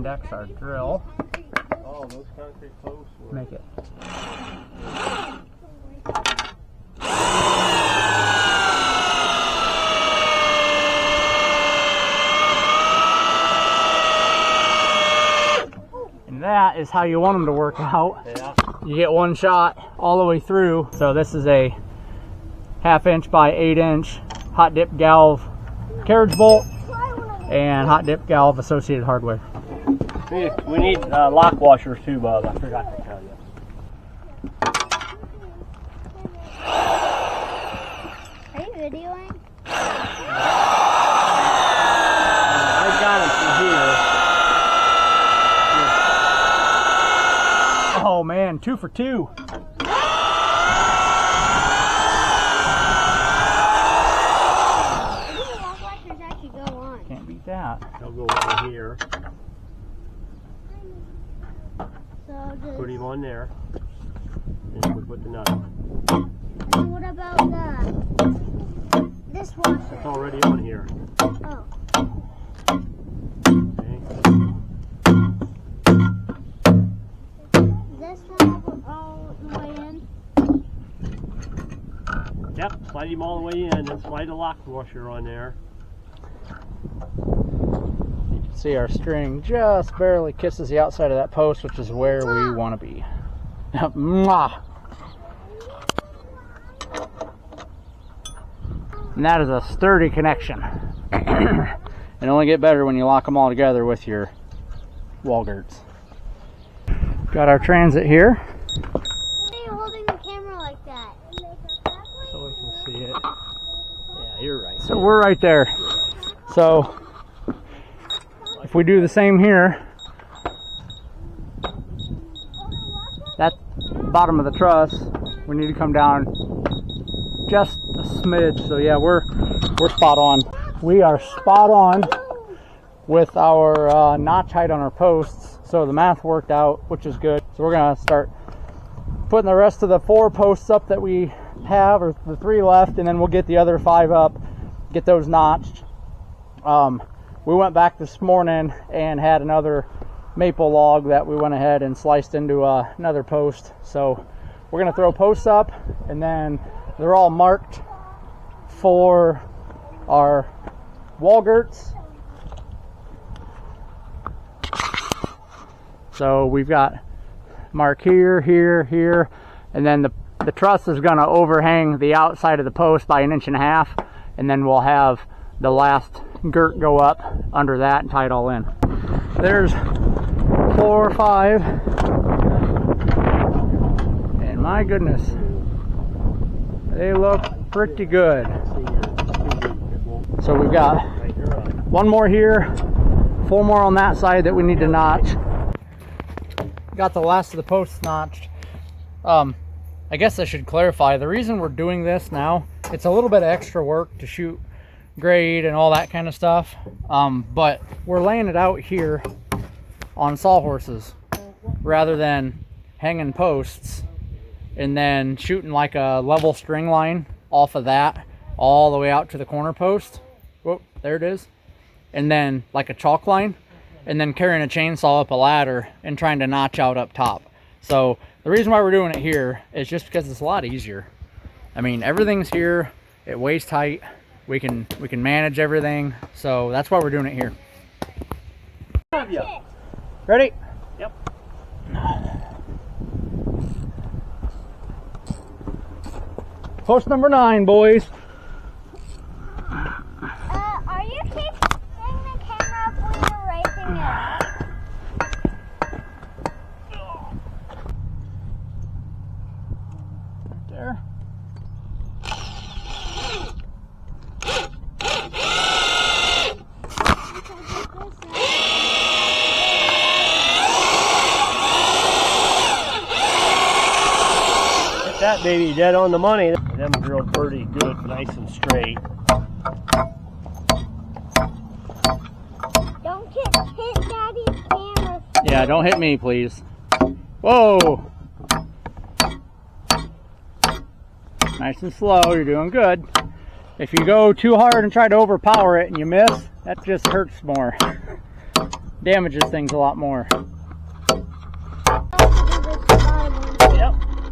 index our drill. Oh, those concrete posts were... Make it. And that is how you want them to work out. Yeah. You get one shot all the way through. So this is a 1/2 inch by 8 inch hot dip galv carriage bolt and hot dip galv associated hardware. We need lock washers too, Bob. I forgot to tell you. Are you videoing? I got them from here. Oh man, 2 for 2. Can't beat that. They'll go over here. So just, Put him on there. And we put the nut on. and what about this washer? It's already on here. Oh. Okay. Is this one all the way in? Yep, slide him all the way in and slide the lock washer on there. You can see our string just barely kisses the outside of that post, which is where we want to be. Mwah! And that is a sturdy connection. It only get better when you lock them all together with your wall girts. Got our transit here. Why are you holding the camera like that? So we can see it. Yeah, you're right. So we're right there. So if we do the same here, that bottom of the truss, we need to come down just a smidge. So yeah, we're spot on. We are spot on with our notch height on our posts. So the math worked out, which is good. So we're gonna start putting the rest of the 4 posts up that we have, or the 3 left, and then we'll get the other 5 up, get those notched. We went back this morning and had another maple log that we went ahead and sliced into another post. So we're gonna throw posts up, and then they're all marked for our wall girts. So we've got mark here, here, here, and then the truss is gonna overhang the outside of the post by 1.5 inches, and then we'll have the last girt go up under that and tie it all in. There's 4 or 5, and my goodness, they look pretty good. So we've got 1 more here, 4 more on that side that we need to notch. Got the last of the posts notched. I guess I should clarify, the reason we're doing this now, it's a little bit of extra work to shoot grade and all that kind of stuff, but we're laying it out here on sawhorses rather than hanging posts and then shooting like a level string line off of that all the way out to the corner post. Whoop, there it is. And then like a chalk line, and then carrying a chainsaw up a ladder and trying to notch out up top. So the reason why we're doing it here is just because it's a lot easier. I mean, everything's here, it weighs tight, we can manage everything, so that's why we're doing it here. Ready? Yep. Post number 9, boys. Are you keeping the camera up when you're racing it? Right there. That baby dead on the money. Them drilled pretty good, nice and straight. Don't hit Daddy's camera. Yeah, don't hit me, please. Whoa! Nice and slow, you're doing good. If you go too hard and try to overpower it and you miss, that just hurts more. damages things a lot more. Yep.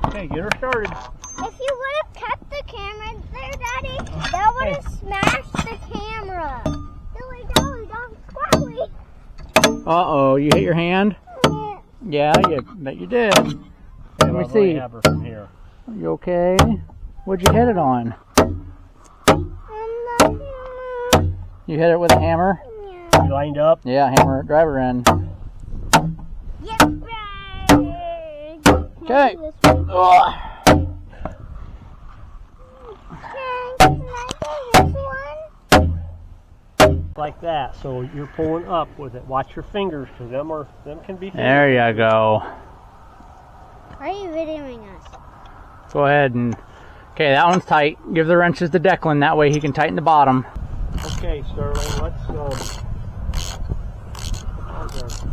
Okay, get her started. If you would have kept the camera there, Daddy, that would have smashed the camera. Dilly dally dong squally. Uh-oh, you hit your hand? Yeah, you bet you did. Let me see. Have her from here. Are you okay? What'd you hit it on? You hit it with a hammer? Yeah. You lined up? Yeah, hammer it, drive her in. Yep, right. Okay. Can I do this one? Like that. So you're pulling up with it. Watch your fingers, because them can be fingers. There you go. Why are you videoing us? Go ahead and... Okay, that one's tight. Give the wrenches to Declan. That way he can tighten the bottom. Okay, Sterling, let's how's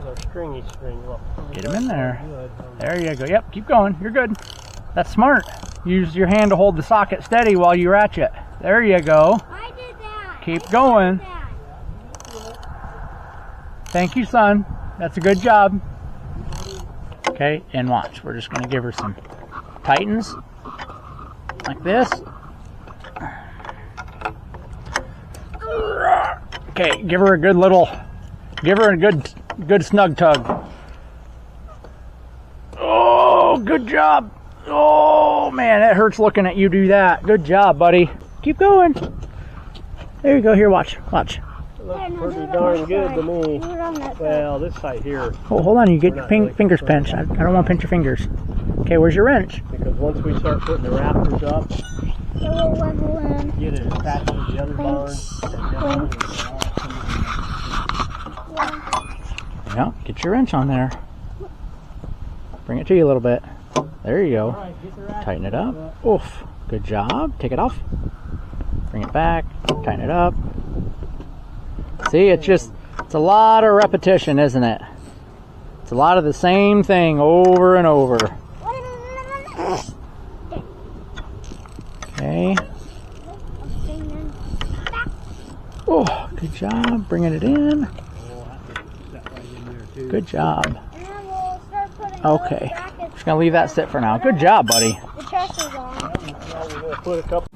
our stringy string look? Get him in there. Good. There you go. Yep, keep going. You're good. That's smart. Use your hand to hold the socket steady while you ratchet. There you go. I did that. Keep going. Thank you, son. That's a good job. Okay, and watch. We're just going to give her some tightens. Like this. Okay, give her a good snug tug. Oh, good job. Oh, man, it hurts looking at you do that. Good job, buddy. Keep going. There you go. Here, watch. Watch. It looks pretty darn good to me. Well, this side here. Oh, hold on. You get your fingers pinched. I don't want to pinch your fingers. Okay, where's your wrench? Because once we start putting the rafters up, It will level in. get it attached to the other barn. Yeah, get your wrench on there. Bring it to you a little bit. There you go. Tighten it up. Oof. Good job. Take it off. Bring it back. Tighten it up. See, it's a lot of repetition, isn't it? It's a lot of the same thing over and over. Okay. Oh, good job. Bringing it in. Good job. And then we'll start putting Okay. those brackets Just gonna leave that sit for now. Good job, buddy. the trusses on. Now we're going to put a couple.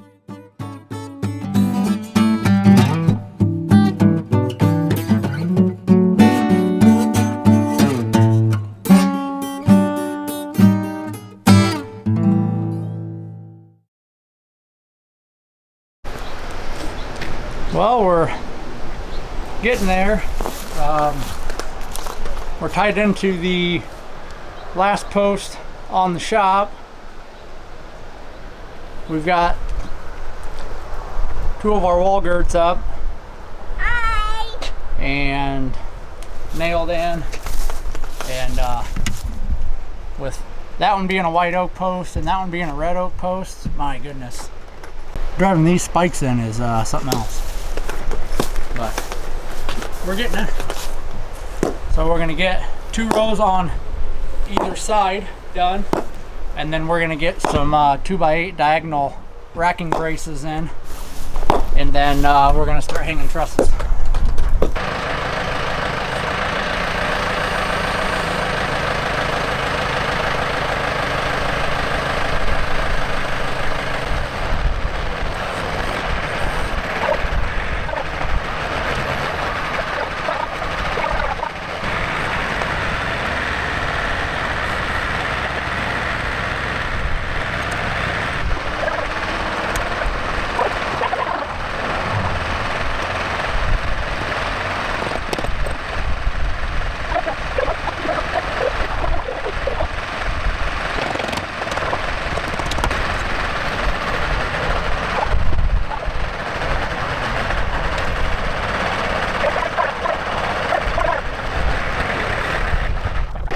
Well, we're getting there. We're tied into the last post on the shop. We've got 2 of our wall girts up and nailed in, and with that one being a white oak post and that one being a red oak post, my goodness, driving these spikes in is something else. But we're getting it. So we're gonna get 2 rows on either side done, and then we're gonna get some 2x8 diagonal racking braces in, and then we're gonna start hanging trusses.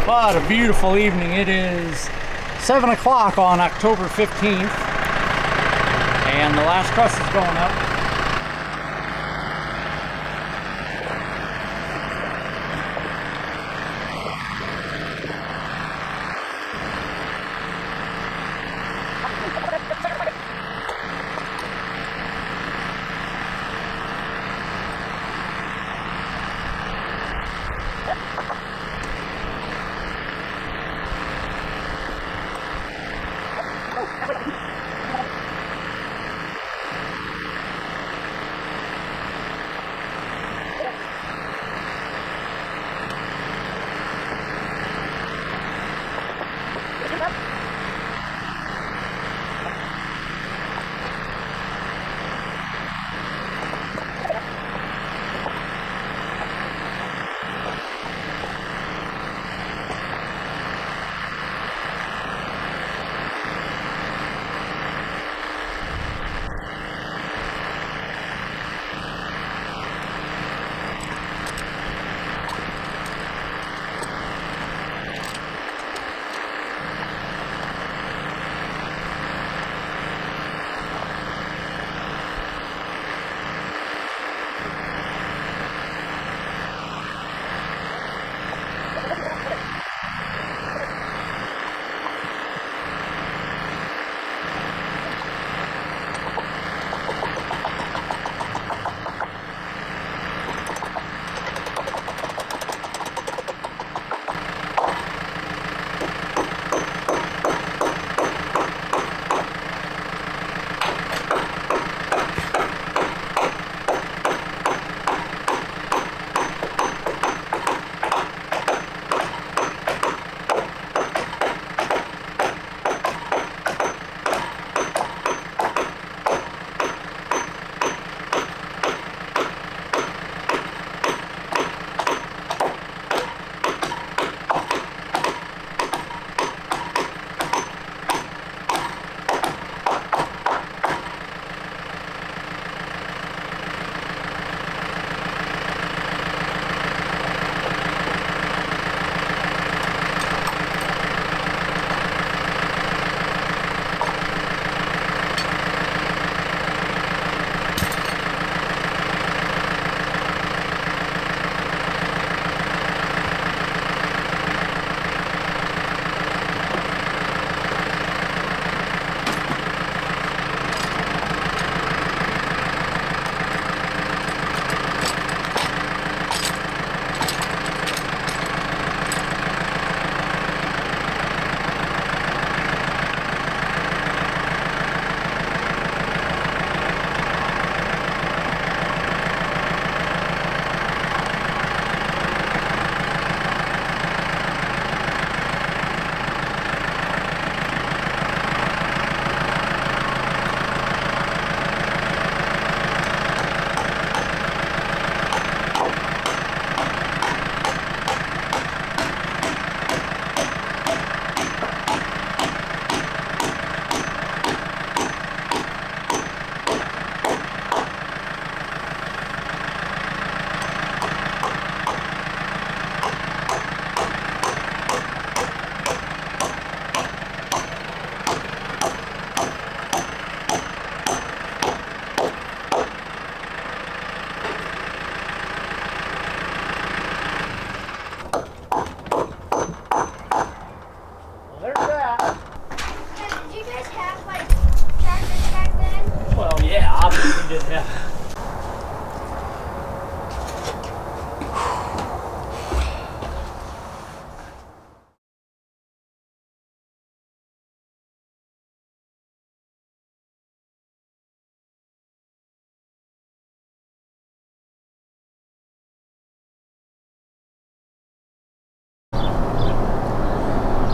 What a beautiful evening. It is 7 o'clock on October 15th, and the last truss is going up.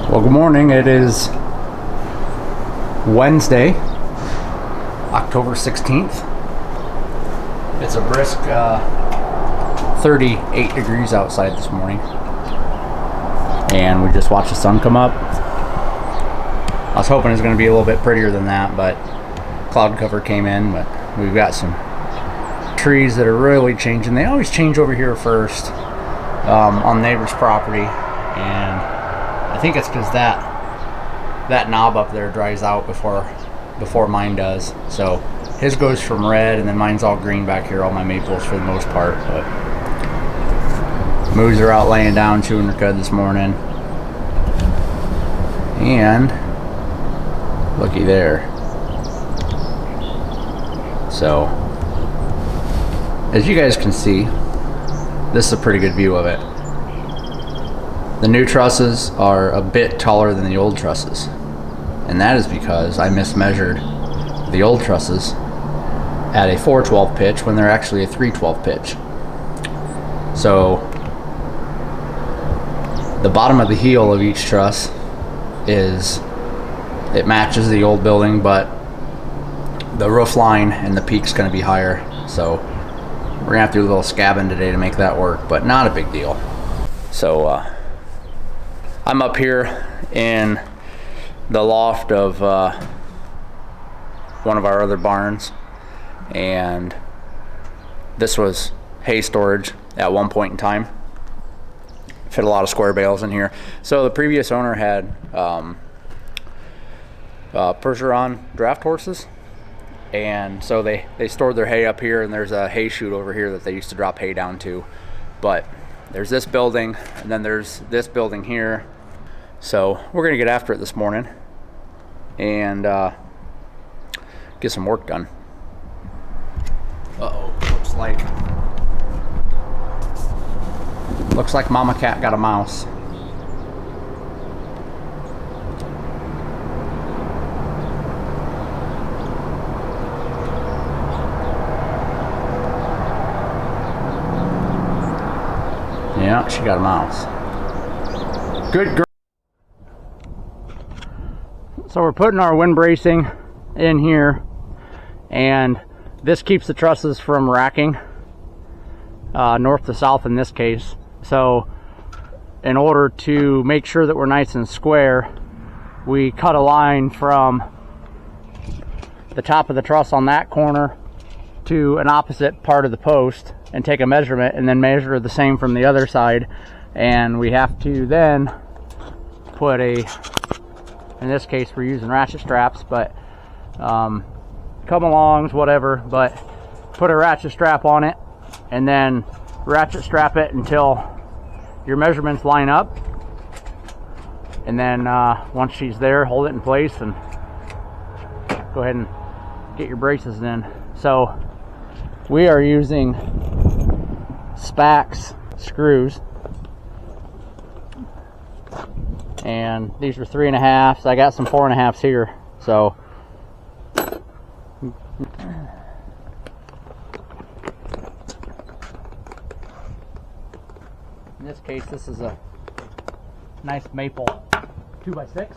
Well, good morning. It is Wednesday, October 16th. It's a brisk 38 degrees outside this morning. And we just watched the sun come up. I was hoping it was going to be a little bit prettier than that, but cloud cover came in. But we've got some trees that are really changing. They always change over here first on neighbor's property. And I think it's because that knob up there dries out before mine does. So his goes from red, and then mine's all green back here, all my maples for the most part. But moose are out laying down chewing their cud this morning. And looky there. So as you guys can see, this is a pretty good view of it. The new trusses are a bit taller than the old trusses, and that is because I mismeasured the old trusses at a 4/12 pitch when they're actually a 3/12 pitch. So the bottom of the heel of each truss it matches the old building, but the roof line and the peak's going to be higher. So we're gonna have to do a little scabbing today to make that work, but not a big deal. So I'm up here in the loft of one of our other barns, and this was hay storage at one point in time. Fit a lot of square bales in here. So the previous owner had Percheron draft horses, and so they stored their hay up here, and there's a hay chute over here that they used to drop hay down to. But there's this building, and then there's this building here. So we're gonna get after it this morning and get some work done. Uh-oh, looks like Mama Cat got a mouse. Yeah, she got a mouse. Good girl. So we're putting our wind bracing in here, and this keeps the trusses from racking north to south in this case. So in order to make sure that we're nice and square, we cut a line from the top of the truss on that corner to an opposite part of the post and take a measurement, and then measure the same from the other side. And we have to then put in this case we're using ratchet straps, but come-alongs, whatever, but put a ratchet strap on it and then ratchet strap it until your measurements line up, and then once she's there, hold it in place and go ahead and get your braces in. So we are using Spax screws, and these are 3.5s. I got some 4.5s here. So in this case, this is a nice maple 2x6.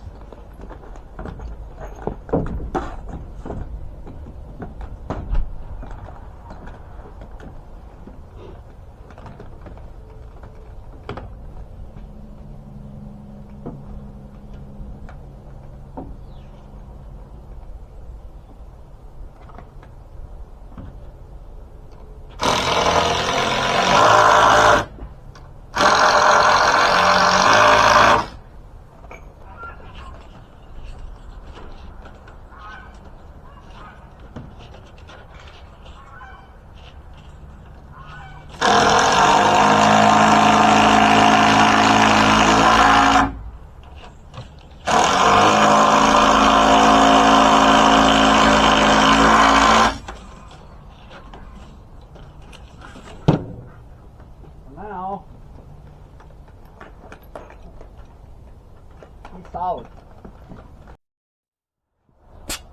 solid.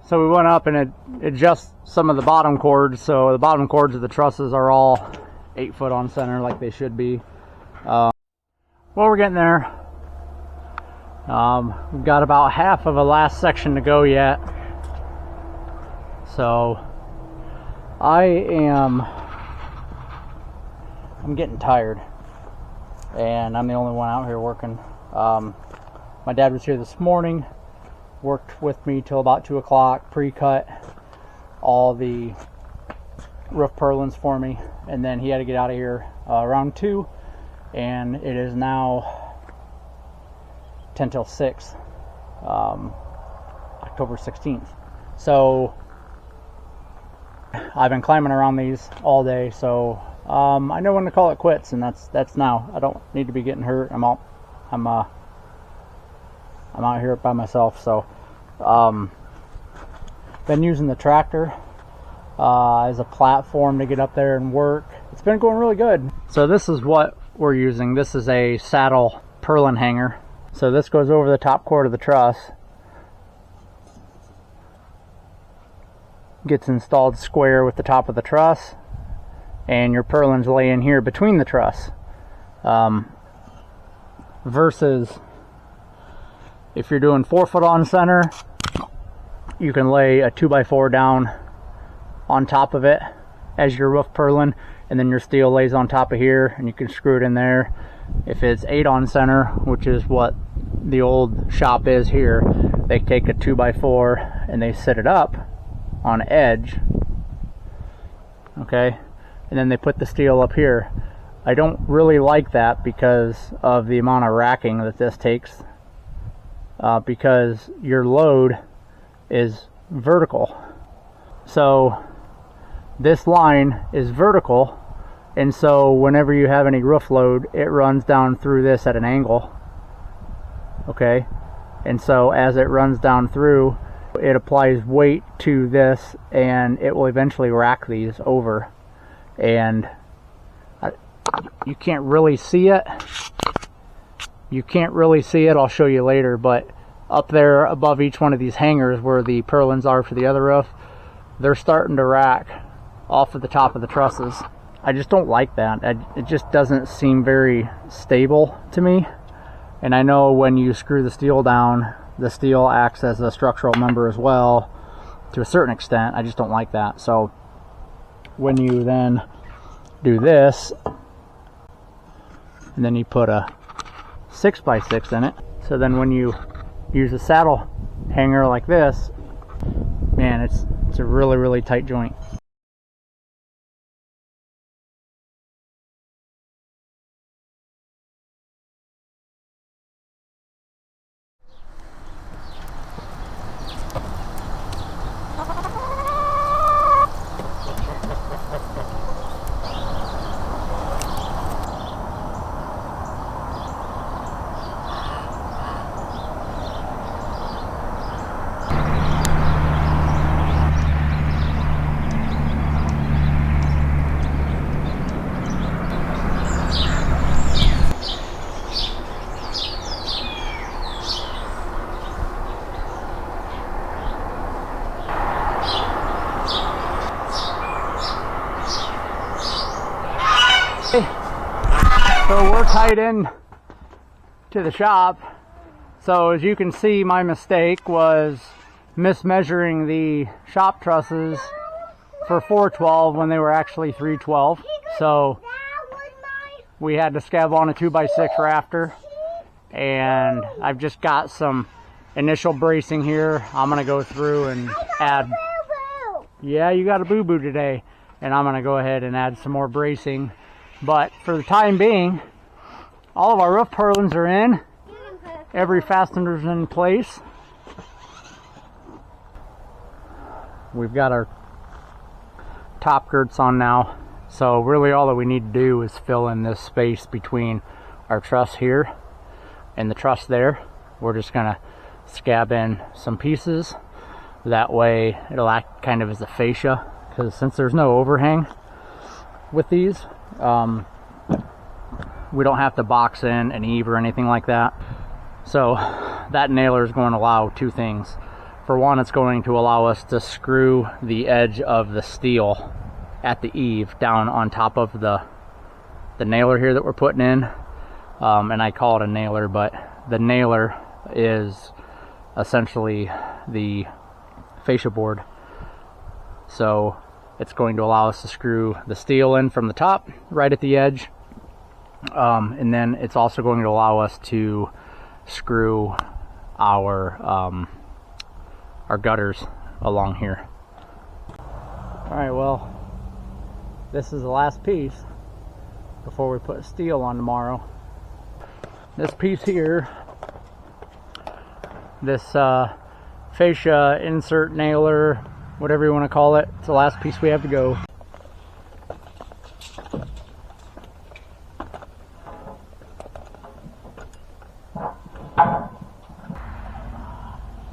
So we went up and adjust some of the bottom cords. So the bottom cords of the trusses are all 8 foot on center like they should be. Well, we're getting there. We've got about half of a last section to go yet. So I'm getting tired, and I'm the only one out here working. My dad was here this morning, worked with me till about 2 o'clock, pre-cut all the roof purlins for me, and then he had to get out of here around 2, and it is now 10 till 6, October 16th. So I've been climbing around these all day, so I know when to call it quits, and that's now. I don't need to be getting hurt. I'm out here by myself. So been using the tractor as a platform to get up there and work. It's been going really good. So this is what we're using. This is a saddle purlin hanger. So this goes over the top cord of the truss, gets installed square with the top of the truss, and your purlins lay in here between the truss. Versus if you're doing 4 foot on center, you can lay a 2x4 down on top of it as your roof purlin, and then your steel lays on top of here, and you can screw it in there. If it's 8 on center, which is what the old shop is here, they take a 2x4 and they set it up on edge, okay, and then they put the steel up here. I don't really like that because of the amount of racking that this takes, because your load is vertical. So this line is vertical, and so whenever you have any roof load, it runs down through this at an angle, okay, and so as it runs down through, it applies weight to this, and it will eventually rack these over. And you can't really see it. I'll show you later, but up there above each one of these hangers where the purlins are for the other roof, they're starting to rack off of the top of the trusses. I just don't like that. It just doesn't seem very stable to me. And I know when you screw the steel down, the steel acts as a structural member as well to a certain extent. I just don't like that. So when you then do this, and then you put a 6x6 in it, so then when you use a saddle hanger like this, man, it's a really tight joint. So we're tied in to the shop. So as you can see, my mistake was mismeasuring the shop trusses for 412 when they were actually 312. So we had to scab on a 2x6 rafter, and I've just got some initial bracing here. I'm gonna go through and add. Yeah, you got a boo-boo today, and I'm gonna go ahead and add some more bracing. But for the time being, all of our roof purlins are in. Every fastener's in place. We've got our top girts on now. So really all that we need to do is fill in this space between our truss here and the truss there. We're just gonna scab in some pieces. That way it'll act kind of as a fascia, because since there's no overhang with these, we don't have to box in an eave or anything like that. So that nailer is going to allow two things. For one, it's going to allow us to screw the edge of the steel at the eave down on top of the nailer here that we're putting in. And I call it a nailer, but the nailer is essentially the fascia board. So it's going to allow us to screw the steel in from the top right at the edge, and then it's also going to allow us to screw our gutters along here. All right, well, this is the last piece before we put steel on tomorrow. This piece here, this fascia insert nailer, whatever you want to call it, it's the last piece we have to go.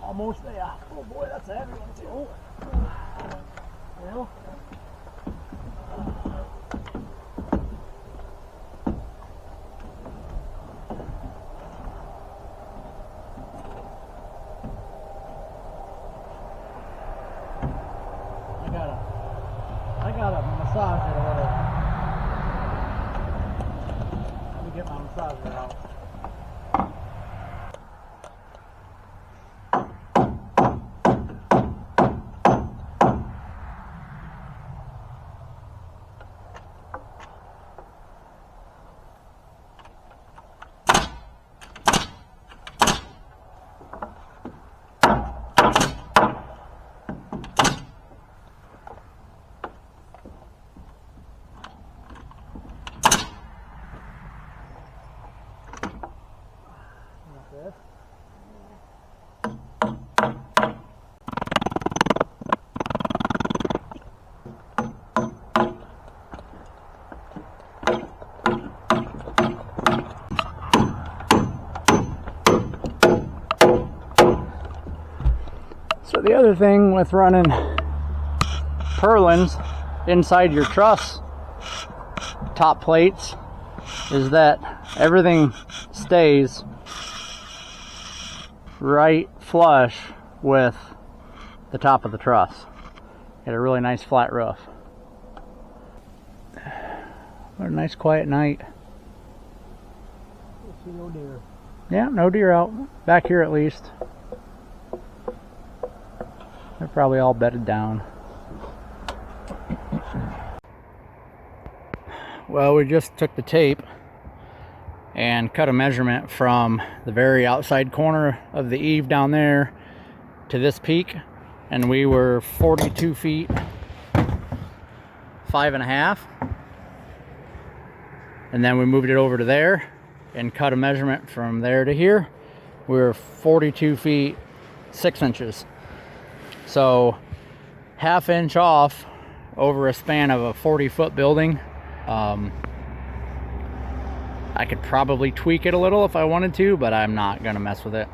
Almost there. Oh boy, that's a heavy one too. Well, I gotta massage it a little. Let me get my massager out. So the other thing with running purlins inside your truss top plates is that everything stays right flush with the top of the truss. Get a really nice flat roof. What a nice quiet night. See no deer. Yeah, no deer out. Back here at least. They're probably all bedded down. Well, we just took the tape and cut a measurement from the very outside corner of the eave down there to this peak, and we were 42 feet 5.5, and then we moved it over to there and cut a measurement from there to here. We were 42 feet 6 inches. So ½ inch off over a span of a 40-foot building. I could probably tweak it a little if I wanted to, but I'm not gonna mess with it.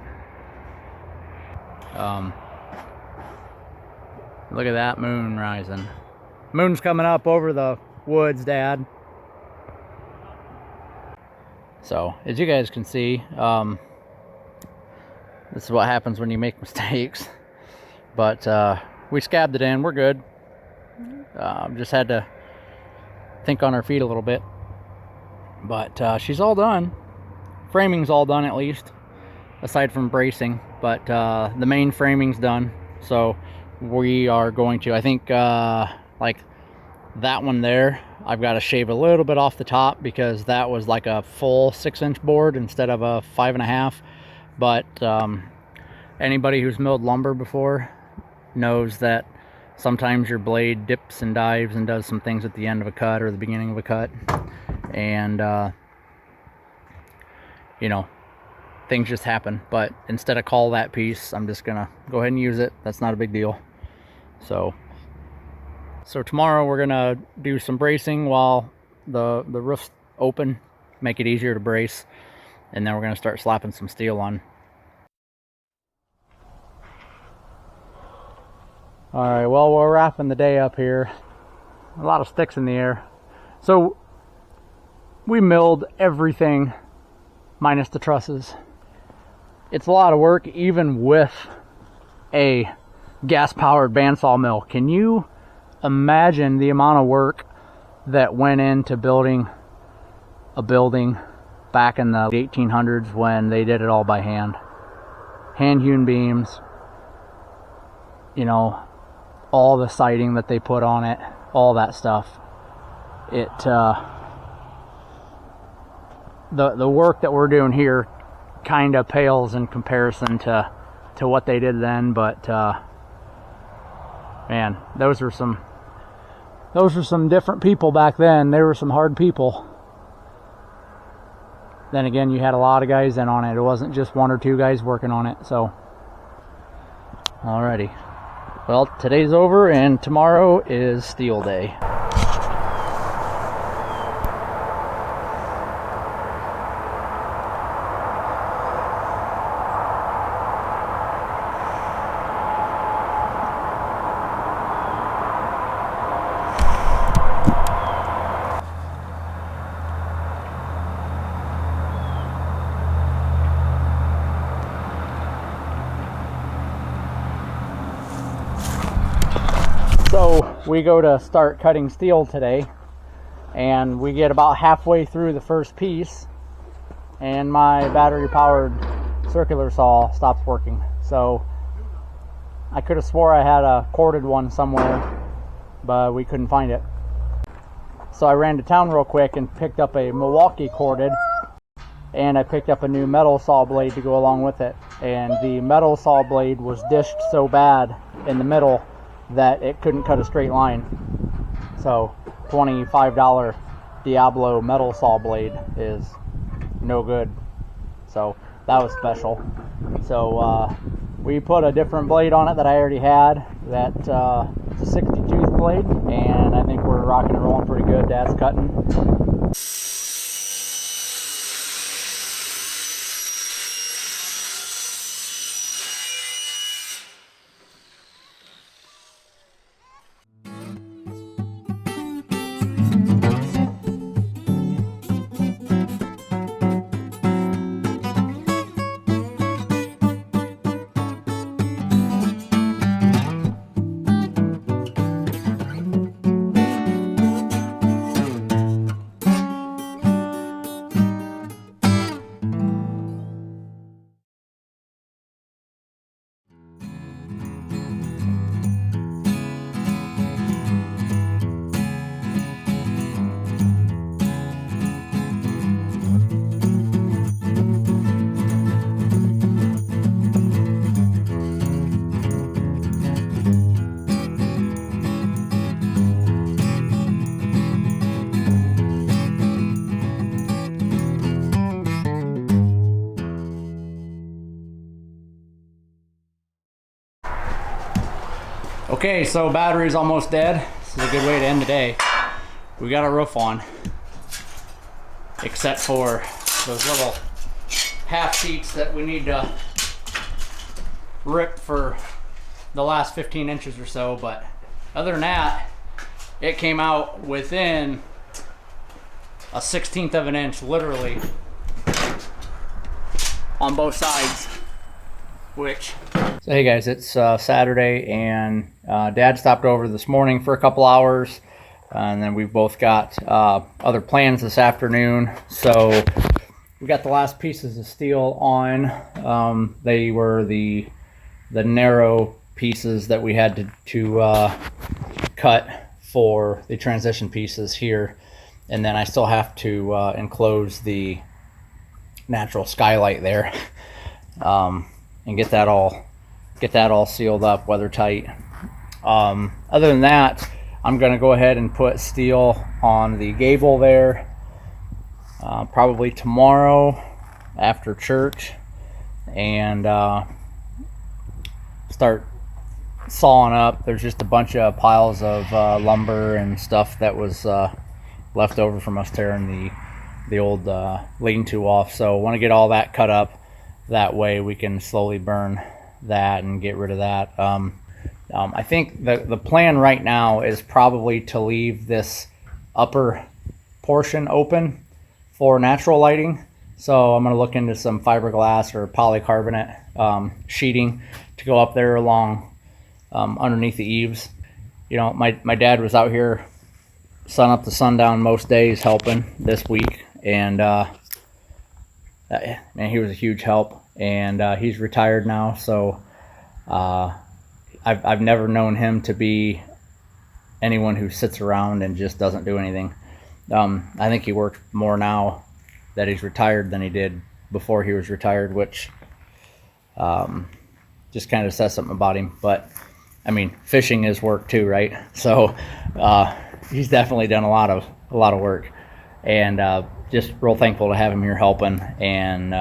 Look at that moon rising. Moon's coming up over the woods, Dad. So as you guys can see, this is what happens when you make mistakes. But we scabbed it in. We're good. Just had to think on our feet a little bit. But she's all done. Framing's all done, at least, aside from bracing. But the main framing's done. So we are going to, I think, like that one there, I've got to shave a little bit off the top because that was like a full 6-inch board instead of a 5.5. But anybody who's milled lumber before knows that sometimes your blade dips and dives and does some things at the end of a cut or the beginning of a cut, and you know, things just happen. But instead of call that piece, I'm just gonna go ahead and use it. That's not a big deal. So tomorrow we're gonna do some bracing while the roof's open, make it easier to brace, and then we're gonna start slapping some steel on. Alright, well, we're wrapping the day up here. A lot of sticks in the air. So we milled everything minus the trusses. It's a lot of work even with a gas-powered bandsaw mill. Can you imagine the amount of work that went into building a building back in the 1800s when they did it all by hand? hand-hewn beams, you know, all the siding that they put on it, all that stuff. It the work that we're doing here kind of pales in comparison to what they did then, but man, those were some different people back then. They were some hard people. Then again, you had a lot of guys in on it. It wasn't just one or two guys working on it. So, alrighty. Well, today's over and tomorrow is steel day. So we go to start cutting steel today, and we get about halfway through the first piece and my battery powered circular saw stops working. So I could have swore I had a corded one somewhere, but we couldn't find it. So I ran to town real quick and picked up a Milwaukee corded, and I picked up a new metal saw blade to go along with it. And the metal saw blade was dished so bad in the middle that it couldn't cut a straight line. So $25 Diablo metal saw blade is no good. So that was special. So we put a different blade on it that I already had. That it's a 60 tooth blade, and I think we're rocking and rolling pretty good. Dad's cutting. Okay, so battery's almost dead. This is a good way to end the day. We got a roof on, except for those little half sheets that we need to rip for the last 15 inches or so. But other than that, it came out within a 1/16 of an inch, literally, on both sides. Which, so hey guys, it's Saturday, and Dad stopped over this morning for a couple hours, and then we've both got other plans this afternoon. So we got the last pieces of steel on. They were the narrow pieces that we had to cut for the transition pieces here, and then I still have to enclose the natural skylight there. And get that all sealed up, weather tight. Other than that, I'm gonna go ahead and put steel on the gable there, probably tomorrow after church, and start sawing up. There's just a bunch of piles of lumber and stuff that was left over from us tearing the old lean-to off. So I want to get all that cut up. That way we can slowly burn that and get rid of that. I think the plan right now is probably to leave this upper portion open for natural lighting. So I'm going to look into some fiberglass or polycarbonate sheeting to go up there along underneath the eaves. You know, my dad was out here sun up to sundown most days helping this week, and man, he was a huge help. and he's retired now. So I've never known him to be anyone who sits around and just doesn't do anything. I think he works more now that he's retired than he did before he was retired, which just kind of says something about him. But I mean, fishing is work too, right? So he's definitely done a lot of work, and just real thankful to have him here helping, and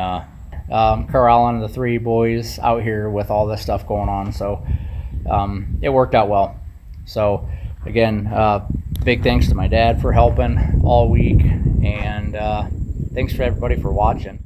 corralling the 3 boys out here with all this stuff going on. So it worked out well. So again, big thanks to my dad for helping all week, and thanks for everybody for watching.